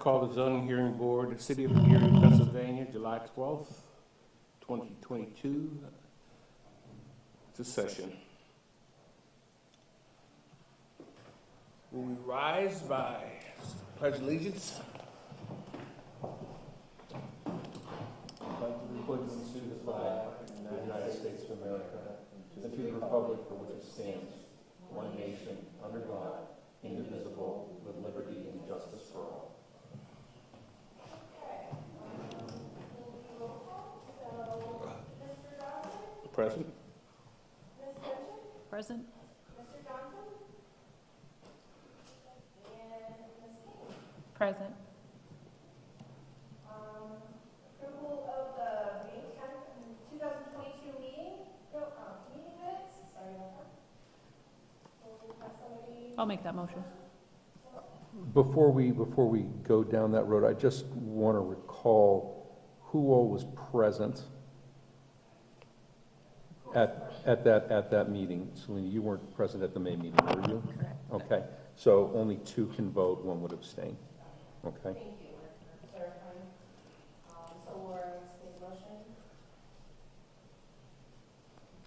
call the zoning hearing board, City of Erie, Pennsylvania, July 12th, 2022, to session. Will we rise by pledge allegiance? Pledge allegiance to the flag of the United States of America and to the republic for which it stands, one nation, under God, indivisible, with liberty and justice for all. Present. Ms. Gretchen? Present. Mr. Johnson? And Ms. King? Present. Approval of the May 10th, 2022 meeting minutes. Sorry about that. Will somebody? I'll make that motion. Before we go down that road, I just want to recall who all was present at that meeting. Selena, you weren't present at the May meeting, were you? Correct. Okay, so only two can vote, one would abstain. Okay. Thank you for clarifying. So Laura makes the motion.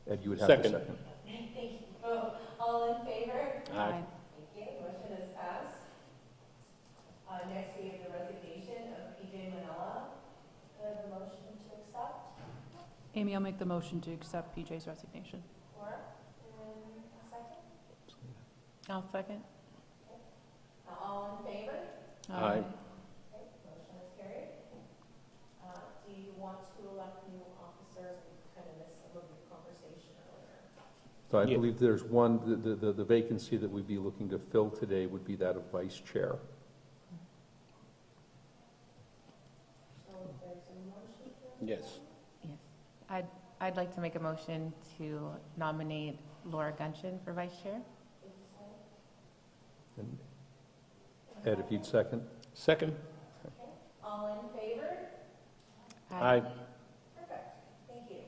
Ed, you would have Second. the second. Thank you. All in favor? Aye. Thank you. Motion is passed. Next, we have the resignation of PJ Manella. Do I have a motion to accept? Amy, I'll make the motion to accept PJ's resignation. Laura? And a second? I'll second. All in favor? Aye. Okay, motion is carried. Do you want to elect new officers? We kind of missed some of your conversation earlier. So I Yeah. believe there's one, the vacancy that we'd be looking to fill today would be that of vice chair. So if there's a motion for Yes. Yes. I'd like to make a motion to nominate Laura Gunshin for vice chair. And Ed, if you'd second. Second. all in favor? Aye. Perfect, thank you.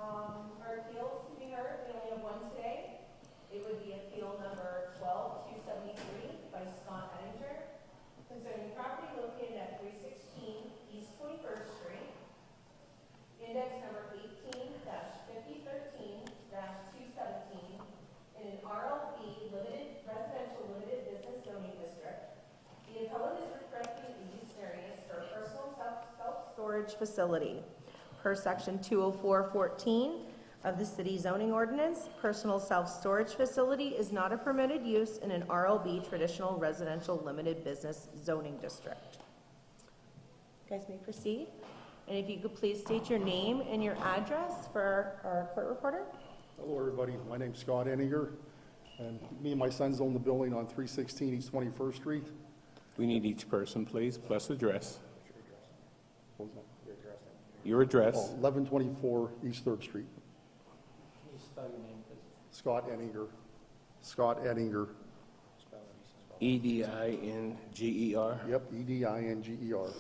Our appeals to be heard, we only have one today. It would be appeal number 12273 by Scott Ettinger concerning property located at 316 East 21st Street. Index number 18-5013-217 in an RLB limited residential limited business zoning district. The appellant is requesting a use variance for a personal self-storage facility. Per section 204-14 of the city zoning ordinance, personal self-storage facility is not a permitted use in an RLB traditional residential limited business zoning district. You guys may proceed. And if you could please state your name and your address for our court reporter. Hello, everybody. My name's Scott Enninger, and me and my sons own the building on 316 East 21st Street. We need each person, please, plus address. What was that? Your address. 1124 East 3rd Street. Can you spell your name, please? Scott Enninger. Scott Enninger. Edinger. Yep, Edinger.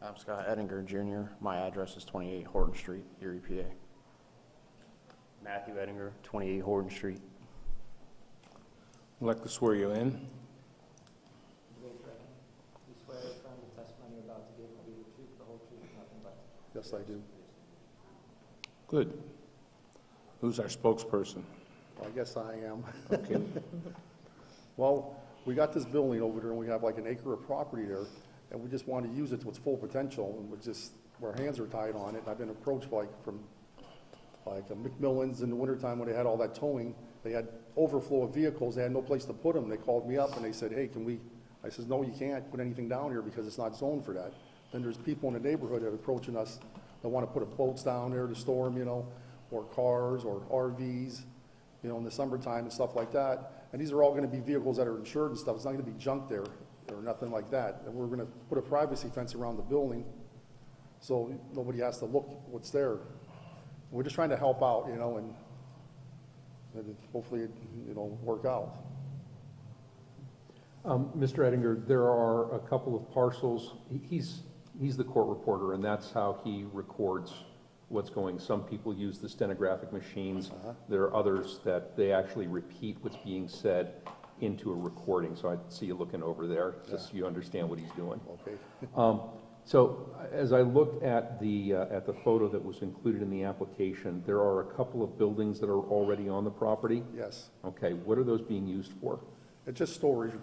I'm Scott Ettinger Jr. My address is 28 Horton Street, Erie, PA. Matthew Ettinger, 28 Horton Street. I'd like to swear you in. You swear affirm the testimony you're about to give will be the truth, the whole truth, and nothing but the truth. Yes, I do. Good. Who's our spokesperson? I guess I am. Okay. Well, we got this building over there, and we have like an acre of property there, and we just want to use it to its full potential, and our hands are tied on it. I've been approached from McMillan's in the wintertime when they had all that towing. They had overflow of vehicles. They had no place to put them. They called me up and they said, hey, I says, no, you can't put anything down here because it's not zoned for that. Then there's people in the neighborhood that are approaching us that want to put boats down there to store them, or cars or RVs, in the summertime and stuff like that. And these are all going to be vehicles that are insured and stuff. It's not going to be junk there or nothing like that. And we're going to put a privacy fence around the building so nobody has to look what's there. We're just trying to help out, and hopefully it'll work out. Mr. Ettinger, there are a couple of parcels. He's the court reporter, and that's how he records what's going. Some people use the stenographic machines. There are others that they actually repeat what's being said. into a recording, so I see you looking over there, just so you understand what he's doing. Okay. So as I look at the photo that was included in the application, there are a couple of buildings that are already on the property. Yes. Okay, what are those being used for? It's just storage,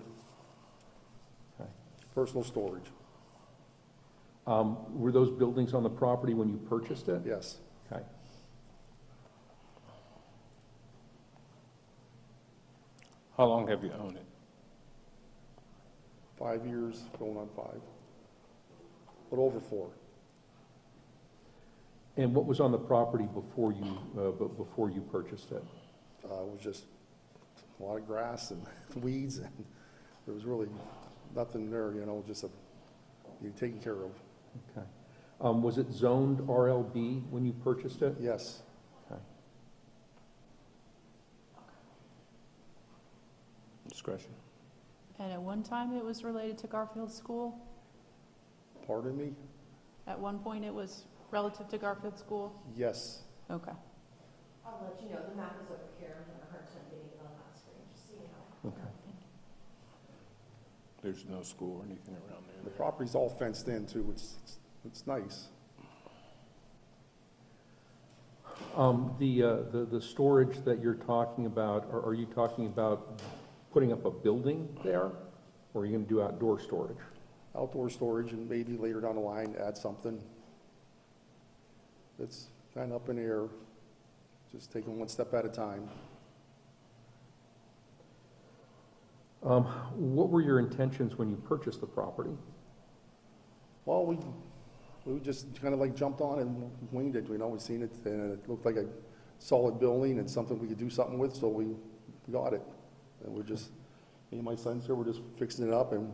Okay. personal storage. Were those buildings on the property when you purchased it? Yes. Okay. How long have you owned it? 5 years, going on 5. A little over 4. And what was on the property before you purchased it? It was just a lot of grass and weeds, and there was really nothing there, you know, just you taken care of. Okay. Was it zoned RLB when you purchased it? Yes. Okay. Discretion. And at one time, it was related to Garfield School? Pardon me? At one point, it was relative to Garfield School? Yes. Okay. I'll let you know, the map is over here, I'm having a hard time getting it on that screen, just so you know. Okay. There's no school or anything around The there. property's all fenced in too. It's nice. The storage that you're talking about, are you talking about putting up a building there? Or are you going to do outdoor storage? Outdoor storage, and maybe later down the line, add something. It's kind of up in the air, just taking one step at a time. What were your intentions when you purchased the property? Well, we just kind of like jumped on and winged it, you know, we seen it, and it looked like a solid building and something we could do something with, so we got it. And we're just, me and my sons here, we're just fixing it up, and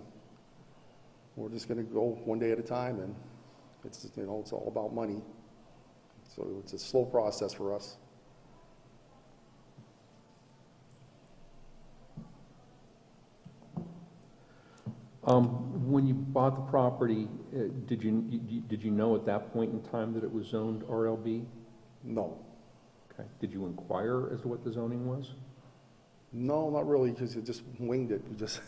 we're just gonna go one day at a time, and it's, you know, it's all about money. So it's a slow process for us. When you bought the property, did you know at that point in time that it was zoned RLB? No. Okay. Did you inquire as to what the zoning was? No, not really, because it just winged it, we just,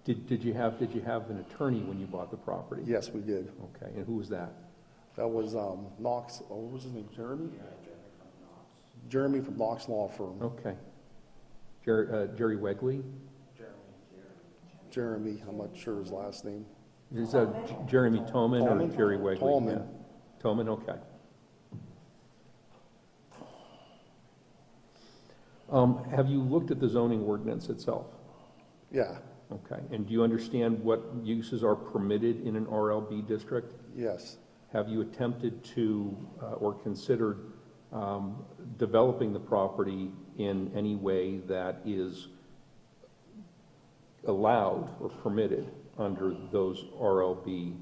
Did you have an attorney when you bought the property? yes, we did. Okay, and who was that? That was Knox, what was his name, Jeremy? Jeremy from Knox Law Firm. Okay. Jerry Wegley? Jeremy, I'm not sure his last name. Is that Jeremy Toman or Tolman? Jerry Wegley? Tolman. Yeah. Toman, okay. Have you looked at the zoning ordinance itself? Yeah, Okay, and do you understand what uses are permitted in an RLB district? yes. Have you attempted to, or considered developing the property in any way that is allowed or permitted under those RLB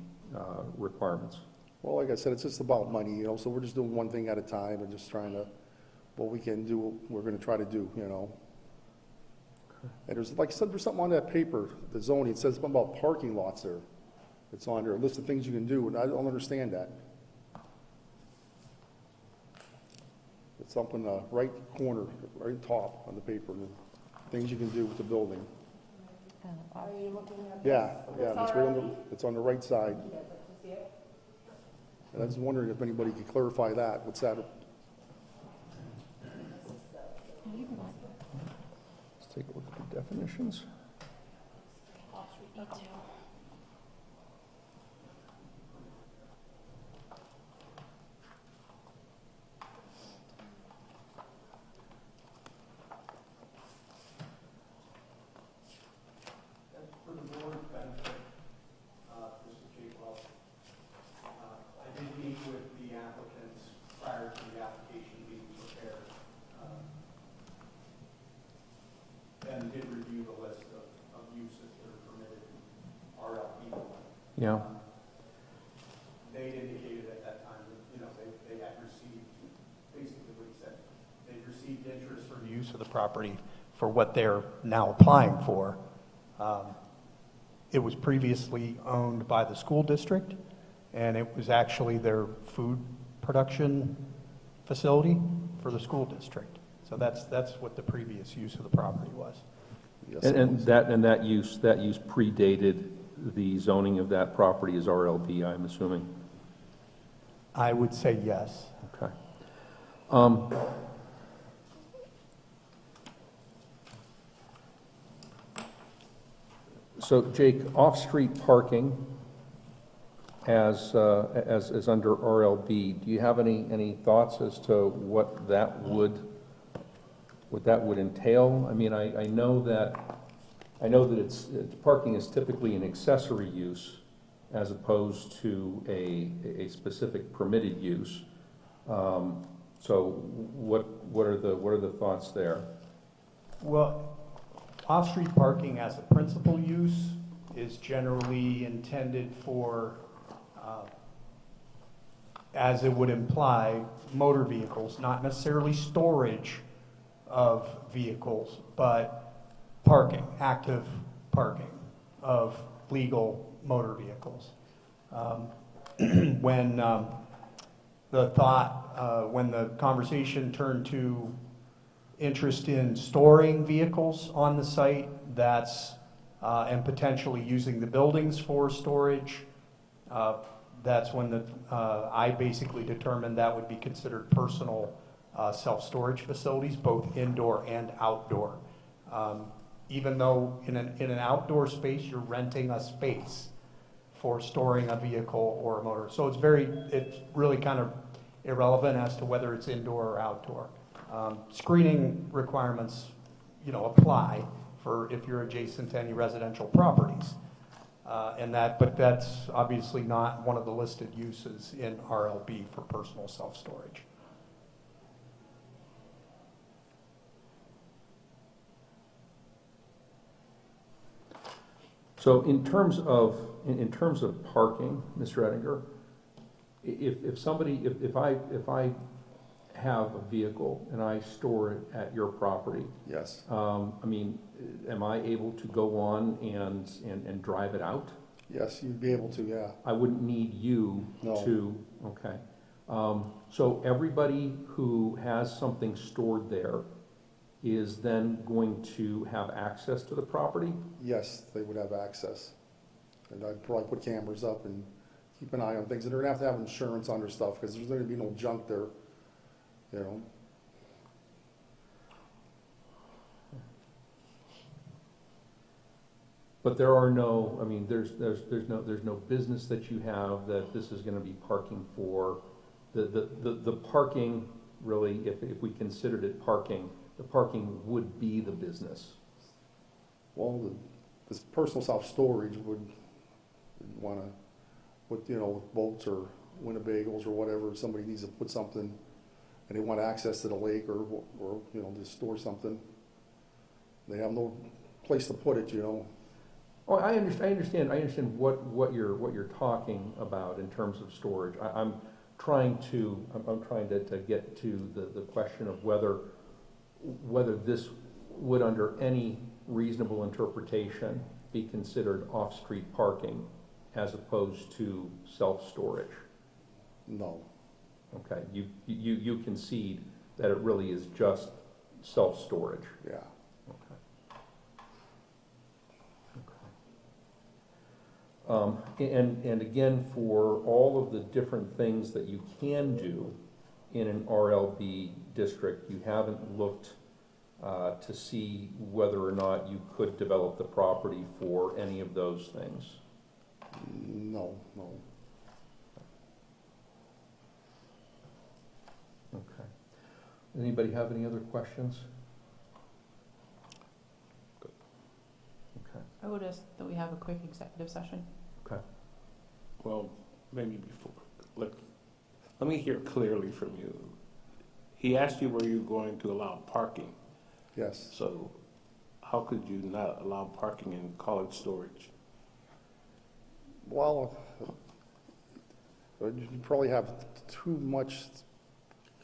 requirements? Well, like I said, it's just about money, you know, so we're just doing one thing at a time and just trying to, what we can do, we're gonna try to do, you know. And there's, like I said, there's something on that paper, the zoning, it says something about parking lots there. It's on there, a list of things you can do, and I don't understand that. It's up in the right corner, right top on the paper, the things you can do with the building. Are you looking at Yeah, this? yeah, it's right on the, it's on the right side. You guys like to see it? And I was wondering if anybody could clarify that, what's that? Let's take a look at the definitions. For the board's benefit, this is Jake Wells. I did meet with the applicants prior to the application being prepared, and did review the list of uses that are permitted in RLP. Yeah. They indicated at that time that, you know, they had received, basically what he said, they've received interest for the use of the property for what they're now applying for. It was previously owned by the school district, and it was actually their food production facility for the school district. So that's what the previous use of the property was. Yes, it And was. that use predated the zoning of that property as RLB, I'm assuming? I would say yes. Okay. So Jake, off-street parking as under RLB, do you have any thoughts as to what that would entail? I mean, I know that parking is typically an accessory use as opposed to a specific permitted use. So what are the thoughts there? Well, off-street parking as a principal use is generally intended for, as it would imply, motor vehicles, not necessarily storage of vehicles, but parking, active parking of legal motor vehicles. When the conversation turned to interest in storing vehicles on the site, and potentially using the buildings for storage, that's when I basically determined that would be considered personal self-storage facilities, both indoor and outdoor. Even though in an outdoor space, you're renting a space for storing a vehicle or a motor. So it's really kind of irrelevant as to whether it's indoor or outdoor. Screening requirements, apply for if you're adjacent to any residential properties. But that's obviously not one of the listed uses in RLB for personal self-storage. So in terms of parking, Mr. Ettinger, if I have a vehicle and I store it at your property, Yes, I mean, am I able to go on and drive it out? yes, you'd be able to, yeah. I wouldn't need you No. to, okay. So everybody who has something stored there is then going to have access to the property? Yes, they would have access. And I'd probably put cameras up and keep an eye on things. And they're gonna have to have insurance on their stuff, because there's gonna be no junk there, But there are no, I mean, there's no business that you have that this is gonna be parking for. The parking, really, if we considered it parking, the parking would be the business. Well, this personal self-storage would wanna, with boats or Winnebagos or whatever, if somebody needs to put something and they want access to the lake or to store something, they have no place to put it, Oh, I understand what you're talking about in terms of storage. I'm trying to get to the question of whether this would, under any reasonable interpretation, be considered off-street parking as opposed to self-storage. No. Okay, you concede that it really is just self-storage. Yeah. And again, for all of the different things that you can do in an RLB district, you haven't looked to see whether or not you could develop the property for any of those things. No. Okay. Anybody have any other questions? Okay. I would ask that we have a quick executive session. Okay. Well, maybe before, let me hear clearly from you. He asked you were you going to allow parking. Yes. So how could you not allow parking and call it storage? Well, you probably have too much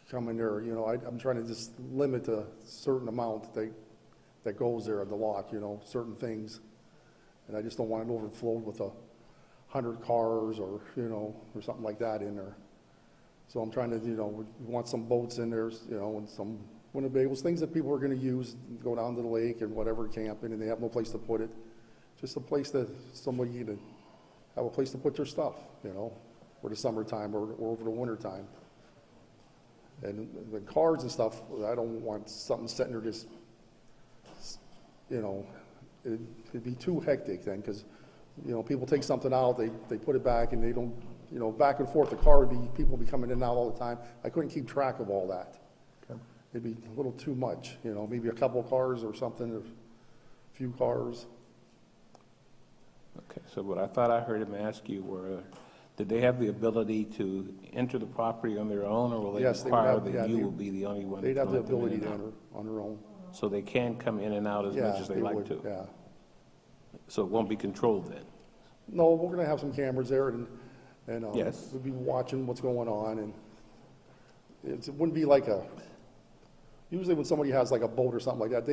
coming there, I'm trying to just limit a certain amount that goes there at the lot, certain things. And I just don't want it overflowed with 100 cars or something like that in there. So I'm trying to, we want some boats in there, and some Winnebagos, things that people are gonna use, go down to the lake and whatever, camping, and they have no place to put it. Just a place that somebody to have a place to put their stuff, you know, for the summertime or over the winter time. And the cars and stuff, I don't want something sitting there just, you know, it'd be too hectic then, because, you know, people take something out, they put it back, and they don't, you know, back and forth, the car would be, people would be coming in and out all the time. I couldn't keep track of all that. Okay. It'd be a little too much, you know, maybe a couple of cars or something, a few cars. Okay, so what I thought I heard him ask you were, did they have the ability to enter the property on their own, or will they Yes, they would require have- yeah, that you they- will be the only one? They'd to have the let them in ability and to out? enter on their own. So they can come in and out as Yeah, much as they like would, to? yeah. So it won't be controlled then? No, we're gonna have some cameras there, and Yes. we'll be watching what's going on, and it wouldn't be like usually when somebody has like a boat or something like that,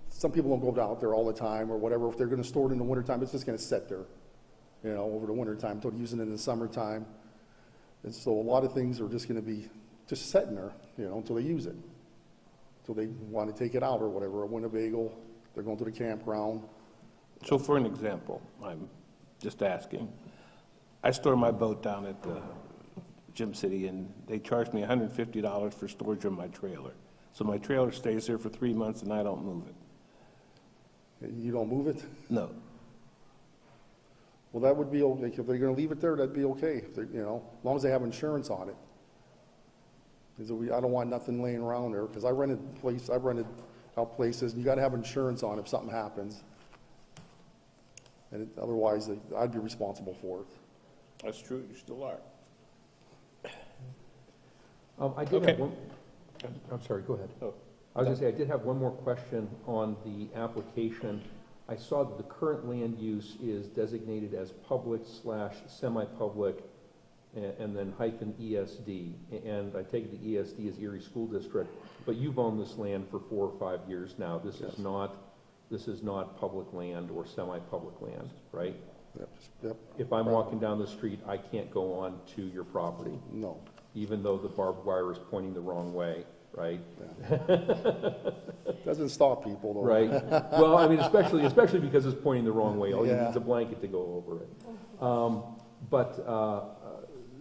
some people don't go out there all the time or whatever. If they're gonna store it in the wintertime, it's just gonna sit there, you know, over the wintertime, until using it in the summertime. And so a lot of things are just gonna be just sitting there, you know, until they use it. Until they want to take it out or whatever, a Winnebago, they're going to the campground. So for an example, I'm just asking, I store my boat down at Gym City, and they charge me $150 for storage of my trailer. So my trailer stays there for 3 months and I don't move it. You don't move it? No. Well, that would be okay. If they're gonna leave it there, that'd be okay, if they, you know, as long as they have insurance on it. Because I don't want nothing laying around there, because I've rented out places, and you gotta have insurance on it if something happens. And otherwise, I'd be responsible for it. That's true, you still are. I did Okay. have one, I'm sorry, go ahead. Oh. I was gonna say, I did have one more question on the application. I saw that the current land use is designated as public/semi-public, and then hyphen ESD. And I take it the ESD is Erie School District, but you've owned this land for 4 or 5 years now. This Yes. is not public land or semi-public land, right? Yep, If I'm walking down the street, I can't go on to your property, no. even though the barbed wire is pointing the wrong way, right? Doesn't stop people, though. Right. Well, I mean, especially because it's pointing the wrong way. All you need Yeah. is a blanket to go over it.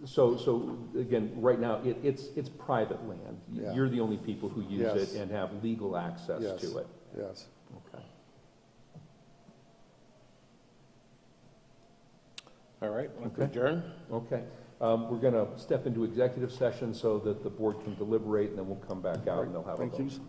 So again, right now, it's private land. Yeah. You're the only people who use Yes. it and have legal access Yes. to it. Yes. Okay. All right, want to Okay. adjourn? Okay. We're going to step into executive session so that the board can deliberate, and then we'll come back out and they'll have a vote. Thank you.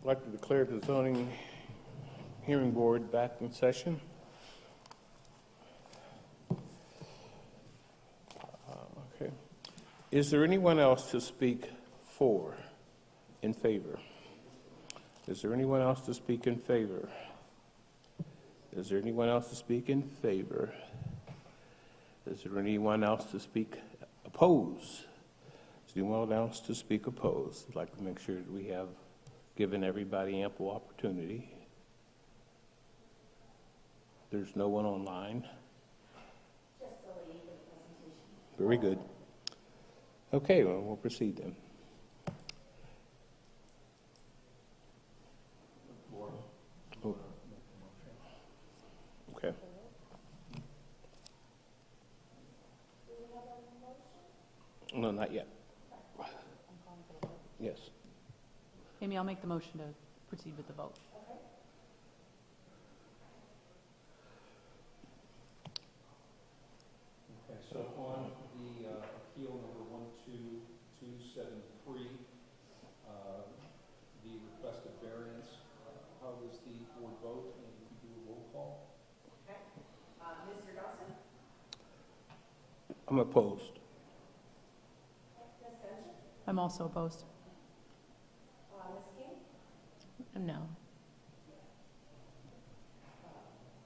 I'd like to declare the zoning hearing board back in session. Okay. Is there anyone else to speak for, in favor? Is there anyone else to speak in favor? Is there anyone else to speak in favor? Is there anyone else to speak oppose? Is there anyone else to speak opposed? I'd like to make sure that we have given everybody ample opportunity. There's no one online. Just the lady for the presentation. Very good. Okay, well, we'll proceed then. Oh. Okay. No, not yet. Yes. Amy, I'll make the motion to proceed with the vote. Okay, so on the appeal number 12273, the requested variance, how does the board vote, and if you do a roll call? Okay. Mr. Dawson? I'm opposed. Ms. Genshin? I'm also opposed. Ms. King? No.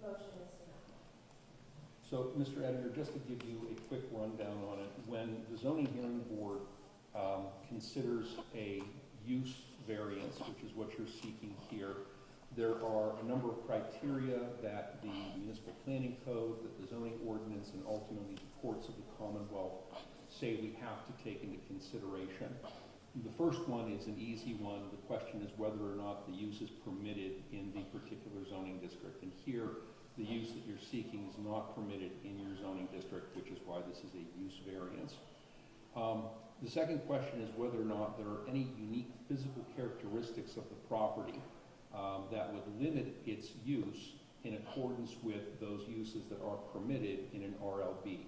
Motion is denied. So, Mr. Editor, just to give you a quick rundown on it, when the zoning hearing board considers a use variance, which is what you're seeking here, there are a number of criteria that the municipal planning code, that the zoning ordinance, and ultimately the courts of the Commonwealth say we have to take into consideration. The first one is an easy one. The question is whether or not the use is permitted in the particular zoning district. And here, the use that you're seeking is not permitted in your zoning district, which is why this is a use variance. The second question is whether or not there are any unique physical characteristics of the property that would limit its use in accordance with those uses that are permitted in an RLB.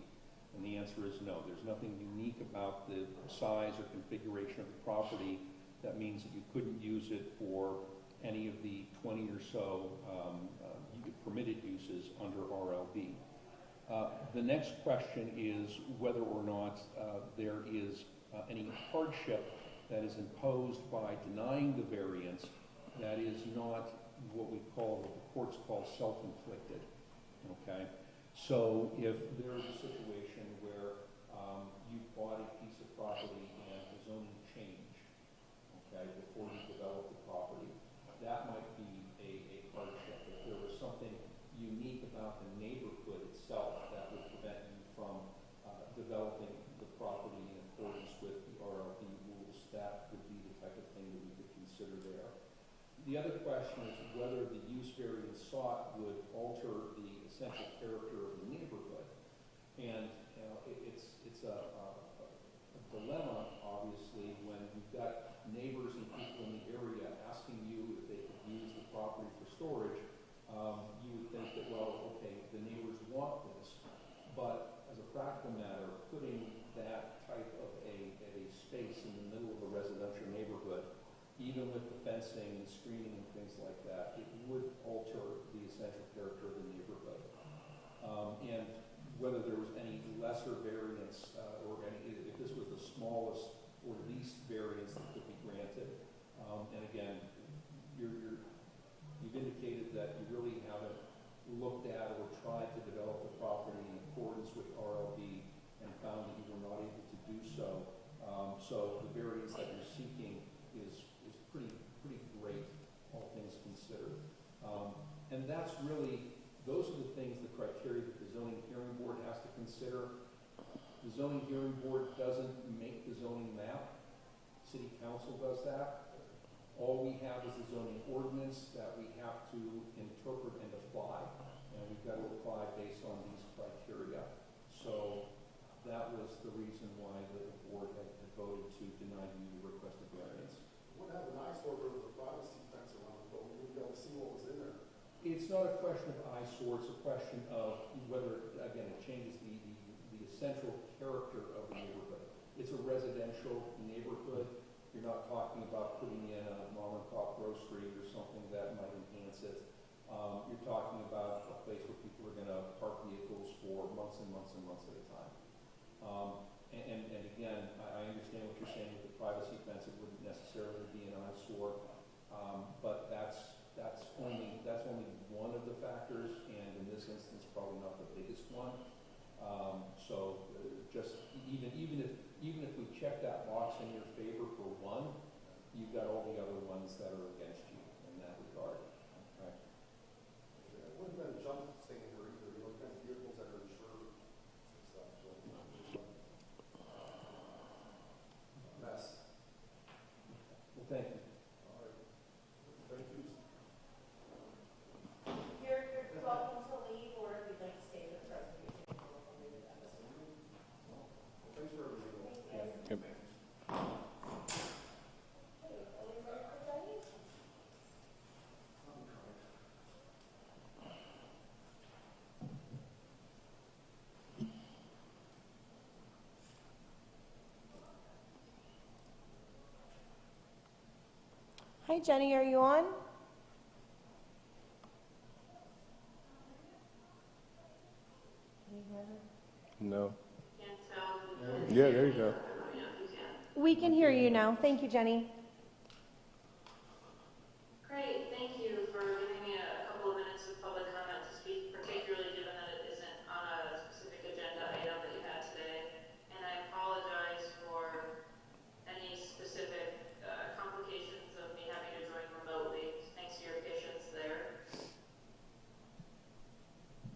And the answer is no. There's nothing unique about the size or configuration of the property that means that you couldn't use it for any of the 20 or so permitted uses under RLB. The next question is whether or not there is any hardship that is imposed by denying the variance that is not what we call, what the courts call self-inflicted, okay? So if there is a situation where you bought a piece of property and the zoning changed, okay, before you developed the property, that might be a hardship. If there was something unique about the neighborhood itself that would prevent you from developing the property in accordance with the RLB rules, that would be the type of thing that we would consider there. The other question is whether the use variance sought would alter the essential character of the neighborhood. And it's a dilemma, obviously, when you've got neighbors and people in the area asking you if they could use the property for storage. You would think that, well, okay, the neighbors want this, but as a practical matter, putting that type of a space in the middle of a residential neighborhood, even with the fencing and screening and things like that, it would alter the essential character of the neighborhood. And whether there was any lesser variance, or if this was the smallest or least variance that could be granted. And again, you've indicated that you really haven't looked at or tried to develop the property in accordance with RLB and found that you were not able to do so. So the variance that you're seeking is pretty great, all things considered. And that's really, those are the things, the criteria that the zoning hearing board has to consider. The zoning hearing board doesn't make the zoning map. City council does that. All we have is the zoning ordinance that we have to interpret and apply. And we've got to apply based on these criteria. So that was the reason why the board had voted to deny you the requested variance. What happened? I saw there was a privacy fence around the building. We'd be able to see what was in there. It's not a question of eyesore, it's a question of whether, again, it changes the essential character of the neighborhood. It's a residential neighborhood. You're not talking about putting in a mom and pop grocery or something that might enhance it. You're talking about a place where people are going to park vehicles for months and months and months at a time. And again, I understand what you're saying with the privacy fence. It wouldn't necessarily be an eyesore, but that's only one of the factors, and in this instance, probably not the biggest one. Just even if we check that box in your favor for one, you've got all the other ones that are against you in that regard. Right? It wouldn't have been a jump thing here either. You look at vehicles that are insured and stuff. So mess. Well, thank you. All right. Thank you. You're welcome to leave, or if you'd like to stay for the presentation. Thanks for everything. Yep. Hi, Jenny, are you on? No. Yeah, there you go. We can hear you now. Thank you, Jenny. Great, thank you for giving me a couple of minutes of public comment to speak, particularly given that it isn't on a specific agenda item that you had today. And I apologize for any specific complications of me having to join remotely. Thanks to your patience there.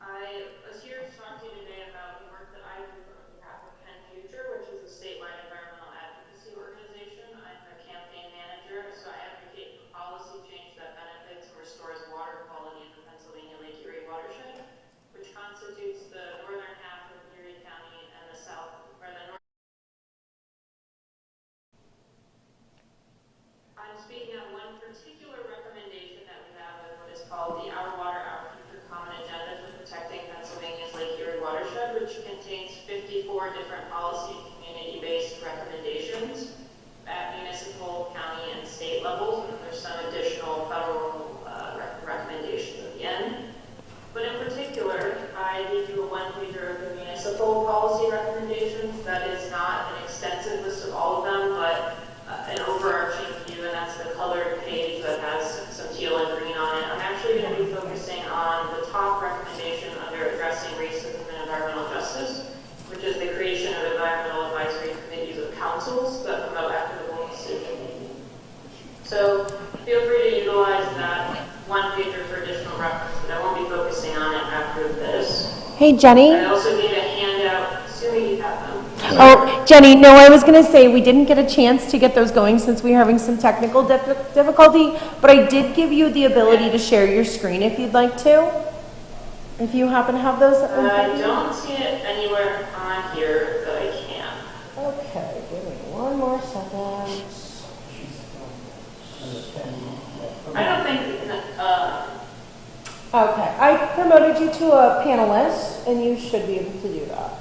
I was here to talk to you today about the work that I do on behalf of Penn Future, which is a statewide environmental advocacy organization. I'm a campaign manager, so I advocate for policy change that benefits and restores water quality in the Pennsylvania Lake Erie watershed, which constitutes the northern half of Erie County and the south, or the north. I'm speaking on one particular recommendation that we have in what is called the Our Water, Our Future Common Agenda for Protecting Pennsylvania's Lake Erie watershed, which contains 54 different policy and community-based recommendations at municipal, county, and state levels, and there's some additional federal recommendations at the end. But in particular, I gave you a one-pager of the municipal policy recommendations. That is not an extensive list of all of them, but an overarching view, and that's the colored page that has some teal and green on it. I'm actually going to be focusing on the top recommendation under addressing racism and environmental justice, which is the creation of environmental advisory committees of councils that promote equitable decision making. So feel free to utilize that one pager for additional reference, but I won't be focusing on it after this. Hey, Jenny. I also gave a handout, assuming you have them. Oh, Jenny, no, I was going to say we didn't get a chance to get those going since we were having some technical difficulty, but I did give you the ability to share your screen if you'd like to. If you happen to have those. I don't see it anywhere on here that I can. Okay, give me one more second. I don't think, Okay, I promoted you to a panelist, and you should be able to do that.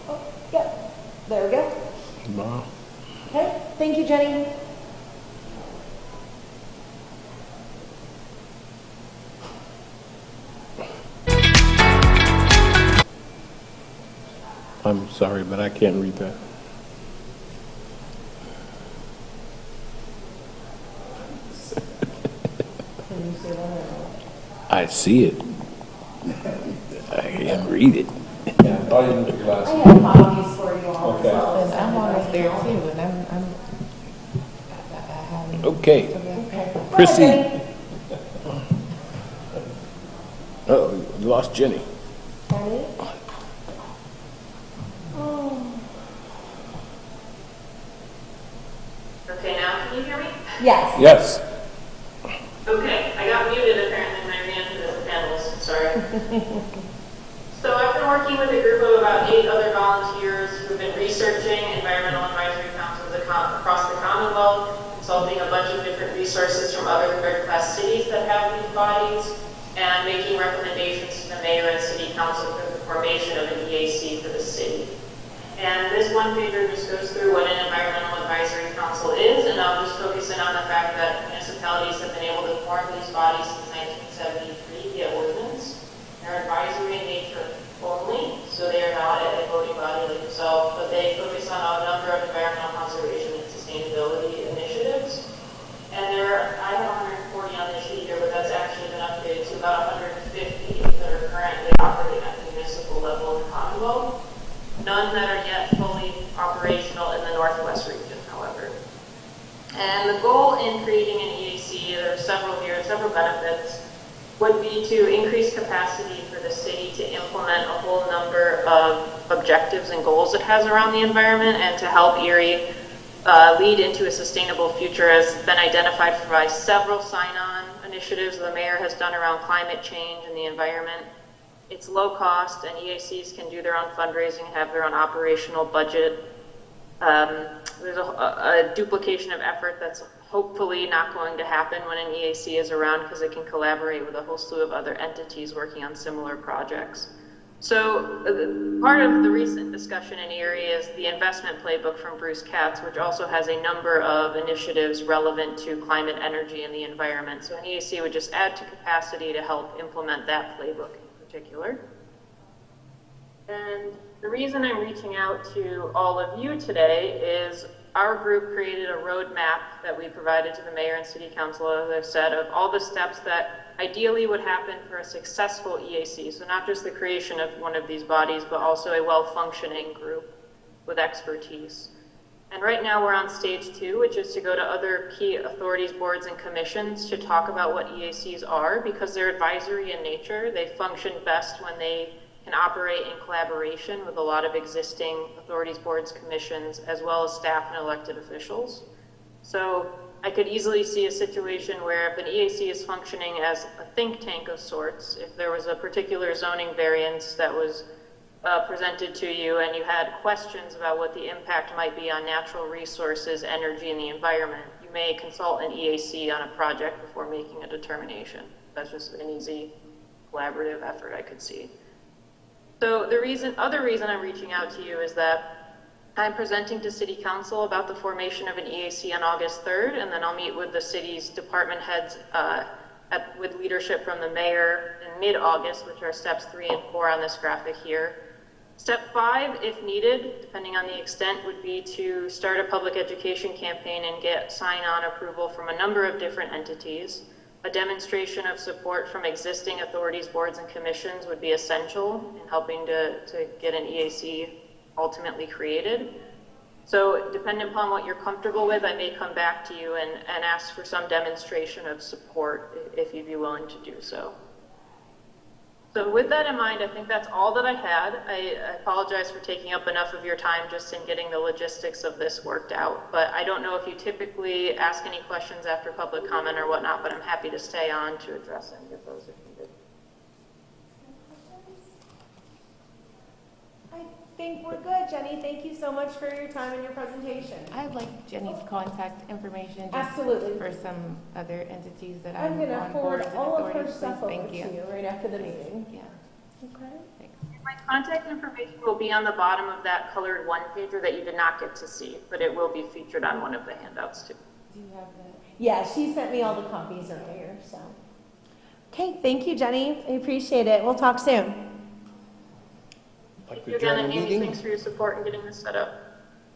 Oh, yep, there we go. Wow. Okay, thank you, Jenny. I'm sorry, but I can't read that. Can you see that? I see it. I can't read it. Yeah, I'll even look at your I glasses. have copies for you all Okay. as well. And I'm almost there too, and I haven't. Okay, Okay. Chrissy. Hi, Jenny. Oh, you lost Jenny. Jenny? Oh. okay, now can you hear me? Yes. Yes. Okay, I got muted apparently when I ran to the panels, sorry. So I've been working with a group of about 8 other volunteers who've been researching environmental advisory councils across the Commonwealth, consulting a bunch of different resources from other third-class cities that have these bodies, and making recommendations to the mayor and city council for the formation of an EAC for the city. And this one pager just goes through what an environmental advisory council is, and I'll just focus in on the fact that municipalities have been able to form these bodies since 1973 via ordinance. They're advisory in nature only, so they are not a voting body like yourself, but they focus on a number of environmental conservation and sustainability initiatives. And I have 140 on this sheet here, but that's actually been upgraded to about 150 that are currently operating at the municipal level in the Commonwealth. None that are yet fully operational in the Northwest region, however. And the goal in creating an EAC, there are several here, several benefits, would be to increase capacity for the city to implement a whole number of objectives and goals it has around the environment, and to help Erie lead into a sustainable future has been identified by several sign-on initiatives the mayor has done around climate change and the environment. It's low cost, and EACs can do their own fundraising, have their own operational budget. There's a duplication of effort that's hopefully not going to happen when an EAC is around, because it can collaborate with a whole slew of other entities working on similar projects. So part of the recent discussion in Erie is the investment playbook from Bruce Katz, which also has a number of initiatives relevant to climate, energy, and the environment. So an EAC would just add to capacity to help implement that playbook in particular. And the reason I'm reaching out to all of you today is our group created a roadmap that we provided to the mayor and city council, as I've said, of all the steps that ideally would happen for a successful EAC. So not just the creation of one of these bodies, but also a well-functioning group with expertise. And right now we're on stage 2, which is to go to other key authorities, boards, and commissions to talk about what EACs are, because they're advisory in nature. They function best when they can operate in collaboration with a lot of existing authorities, boards, commissions, as well as staff and elected officials. So I could easily see a situation where if an EAC is functioning as a think tank of sorts, if there was a particular zoning variance that was presented to you and you had questions about what the impact might be on natural resources, energy, and the environment, you may consult an EAC on a project before making a determination. That's just an easy collaborative effort I could see. So the other reason I'm reaching out to you is that I'm presenting to City Council about the formation of an EAC on August 3rd, and then I'll meet with the city's department heads with leadership from the mayor in mid-August, which are steps 3 and 4 on this graphic here. Step 5, if needed, depending on the extent, would be to start a public education campaign and get sign-on approval from a number of different entities. A demonstration of support from existing authorities, boards, and commissions would be essential in helping to get an EAC ultimately created. So depending upon what you're comfortable with, I may come back to you and ask for some demonstration of support if you'd be willing to do so. So with that in mind, I think that's all that I had. I apologize for taking up enough of your time just in getting the logistics of this worked out. But I don't know if you typically ask any questions after public comment or whatnot, but I'm happy to stay on to address any of those if needed. I think we're good, Jenny. Thank you so much for your time and your presentation. I'd like Jenny's contact information just Absolutely. for some other entities that I'm going to on forward boards and all of her authorities, stuff please. over Thank to you right after the meeting. Yeah. Okay. Thanks. My contact information will be on the bottom of that colored one-pager that you did not get to see, but it will be featured on one of the handouts too. Do you have that? Yeah, she sent me all the copies earlier, so. Okay, thank you, Jenny. I appreciate it. We'll talk soon. Thank you again, and Amy, thanks for your support in getting this set up.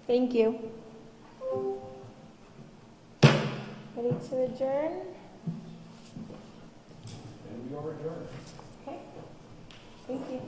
Thank you. Ready to adjourn? And we are adjourned. Okay. Thank you.